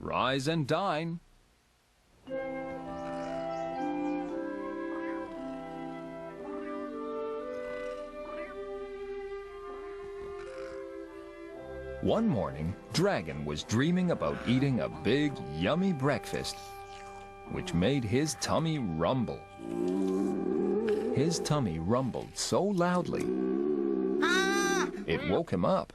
Rise and dine. One morning, Dragon was dreaming about eating a big, yummy breakfast, which made his tummy rumble. His tummy rumbled so loudly, it woke him up.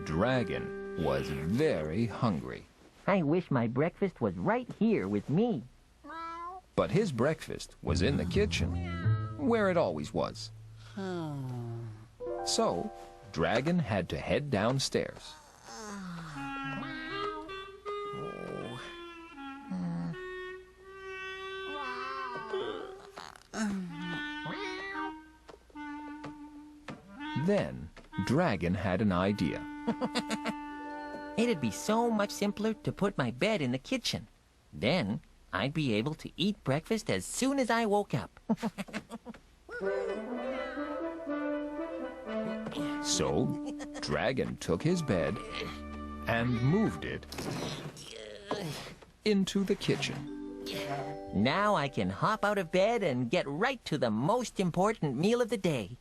Dragon was very hungry. I wish my breakfast was right here with me. But his breakfast was in the kitchen, where it always was. So, Dragon had to head downstairs. Then, Dragon had an idea. It'd be so much simpler to put my bed in the kitchen. Then, I'd be able to eat breakfast as soon as I woke up. So, Dragon took his bed and moved it into the kitchen. Now I can hop out of bed and get right to the most important meal of the day.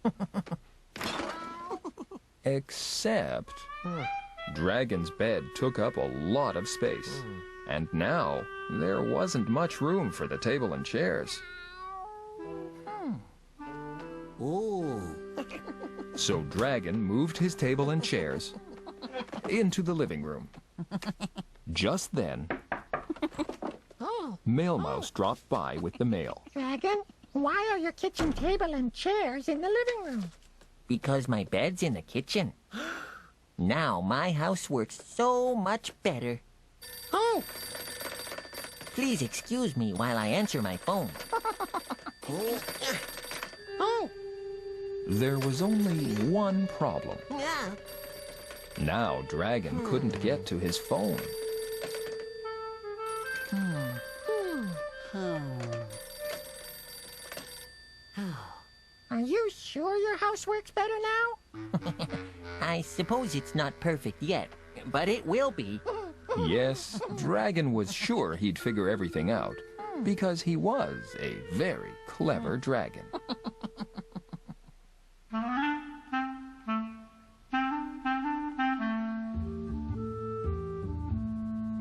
Except, Dragon's bed took up a lot of space, and now there wasn't much room for the table and chairs. Ooh. So Dragon moved his table and chairs into the living room. Just then, Mail Mouse dropped by with the mail. Dragon, why are your kitchen table and chairs in the living room? Because my bed's in the kitchen. Now my house works so much better. Oh, Please excuse me while I answer my phone. oh, There was only one problem. Now Dragon couldn't get to his phone. are you sure your house works better now? I suppose it's not perfect yet, but it will be. Yes, Dragon was sure he'd figure everything out, because he was a very clever dragon.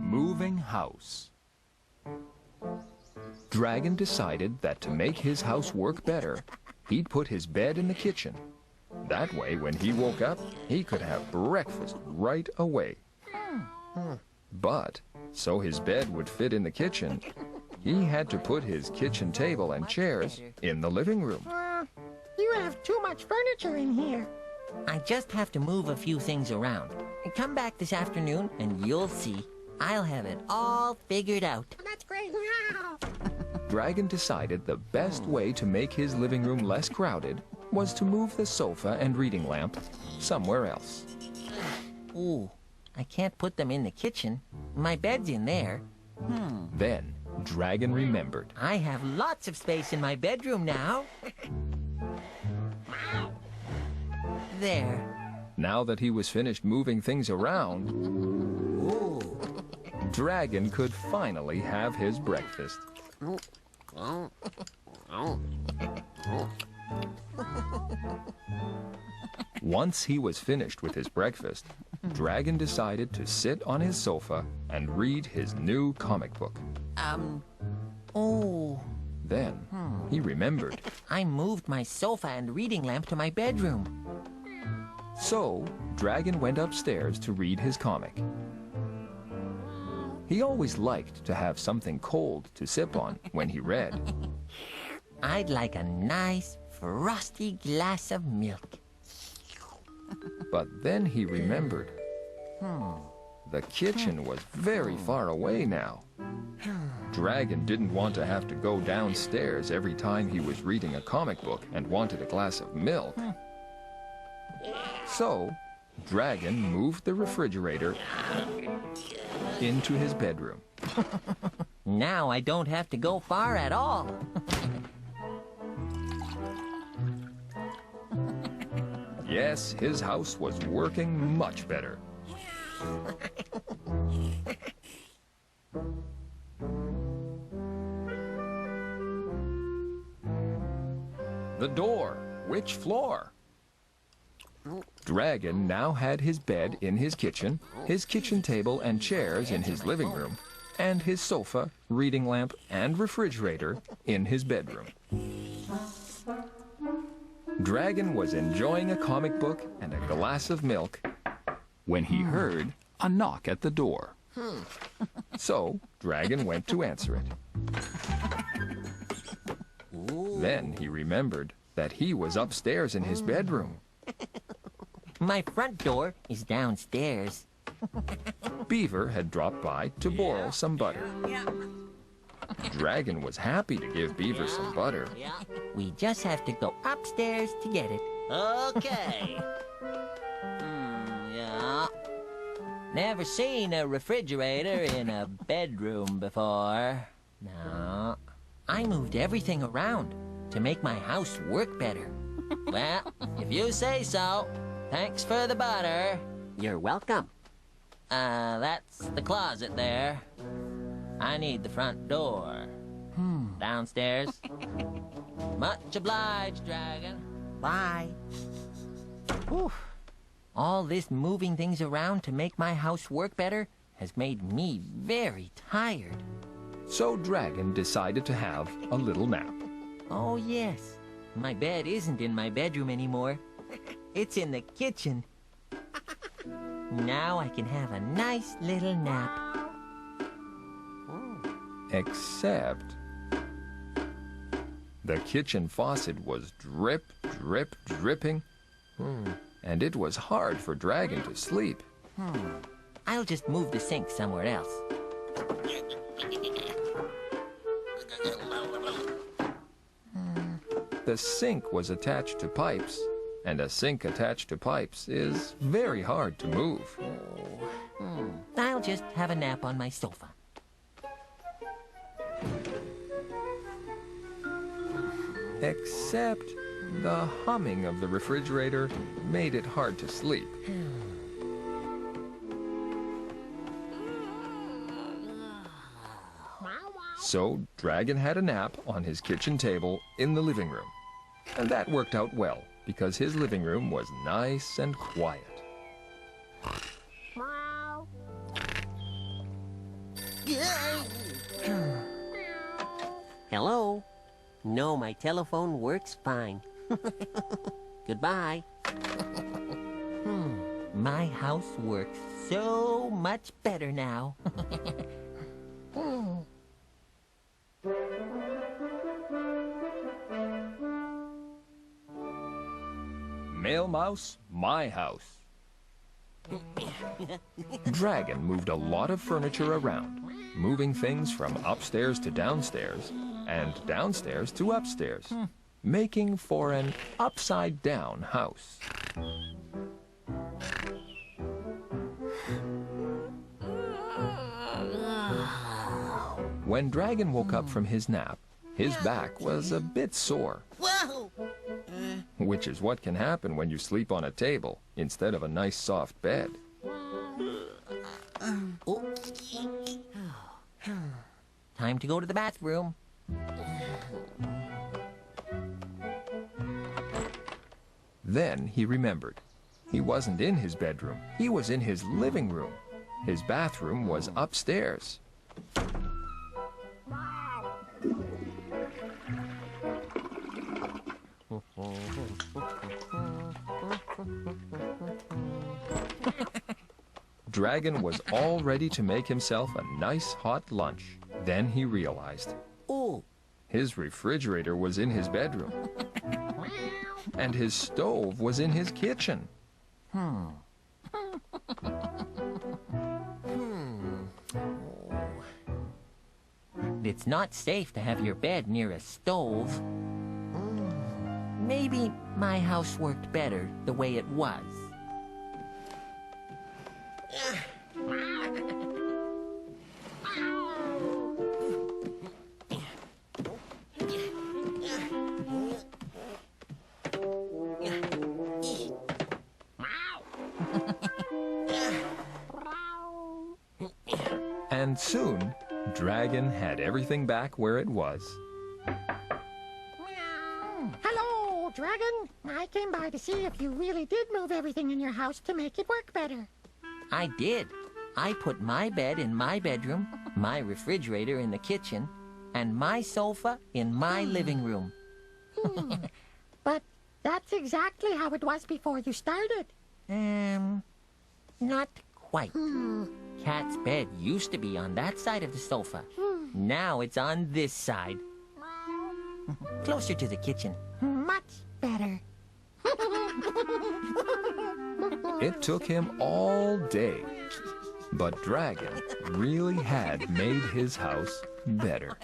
Moving house. Dragon decided that to make his house work better, he'd put his bed in the kitchen. That way, when he woke up, he could have breakfast right away. But, so his bed would fit in the kitchen, he had to put his kitchen table and chairs in the living room. You have too much furniture in here. I just have to move a few things around. Come back this afternoon and you'll see. I'll have it all figured out. That's great. Dragon decided the best way to make his living room less crowded was to move the sofa and reading lamp somewhere else. Ooh, I can't put them in the kitchen. My bed's in there. Then, Dragon remembered. I have lots of space in my bedroom now. There. Now that he was finished moving things around, Dragon could finally have his breakfast. Once he was finished with his breakfast, Dragon decided to sit on his sofa and read his new comic book. Then, he remembered. I moved my sofa and reading lamp to my bedroom. So, Dragon went upstairs to read his comic. He always liked to have something cold to sip on when he read. I'd like a nice, frosty glass of milk. But then he remembered. The kitchen was very far away now. Dragon didn't want to have to go downstairs every time he was reading a comic book and wanted a glass of milk. So, Dragon moved the refrigerator into his bedroom. Now I don't have to go far at all. Yes, his house was working much better. The door. Which floor? Dragon now had his bed in his kitchen table and chairs in his living room, and his sofa, reading lamp, and refrigerator in his bedroom. Dragon was enjoying a comic book and a glass of milk when he heard a knock at the door. So, Dragon went to answer it. Then he remembered that he was upstairs in his bedroom. My front door is downstairs. Beaver had dropped by to borrow some butter. Dragon was happy to give Beaver some butter. We just have to go upstairs to get it. Okay. Yeah. Never seen a refrigerator in a bedroom before. No. I moved everything around to make my house work better. Well, if you say so. Thanks for the butter. You're welcome. That's the closet there. I need the front door. Downstairs. Much obliged, Dragon. Bye. Whew. All this moving things around to make my house work better has made me very tired. So Dragon decided to have a little nap. Oh, yes. My bed isn't in my bedroom anymore. It's in the kitchen. Now I can have a nice little nap. Except the kitchen faucet was drip, drip, dripping. And it was hard for Dragon to sleep. I'll just move the sink somewhere else. The sink was attached to pipes, and a sink attached to pipes is very hard to move. I'll just have a nap on my sofa. Except the humming of the refrigerator made it hard to sleep. So Dragon had a nap on his kitchen table in the living room. And that worked out well, because his living room was nice and quiet. Hello? No, my telephone works fine. Goodbye. My house works so much better now. Mail Mouse, my house. Dragon moved a lot of furniture around, moving things from upstairs to downstairs, and downstairs to upstairs, making for an upside-down house. When Dragon woke up from his nap, his back was a bit sore. Whoa! Which is what can happen when you sleep on a table instead of a nice soft bed. Time to go to the bathroom. Then he remembered. He wasn't in his bedroom. He was in his living room. His bathroom was upstairs. Dragon was all ready to make himself a nice hot lunch. Then he realized. Oh, His refrigerator was in his bedroom. And his stove was in his kitchen. It's not safe to have your bed near a stove. Maybe my house worked better the way it was. And soon, Dragon had everything back where it was. Hello, Dragon. I came by to see if you really did move everything in your house to make it work better. I did. I put my bed in my bedroom, my refrigerator in the kitchen, and my sofa in my living room. But that's exactly how it was before you started. Not quite. Cat's bed used to be on that side of the sofa. Now it's on this side. Closer to the kitchen. Much better. It took him all day. But Dragon really had made his house better.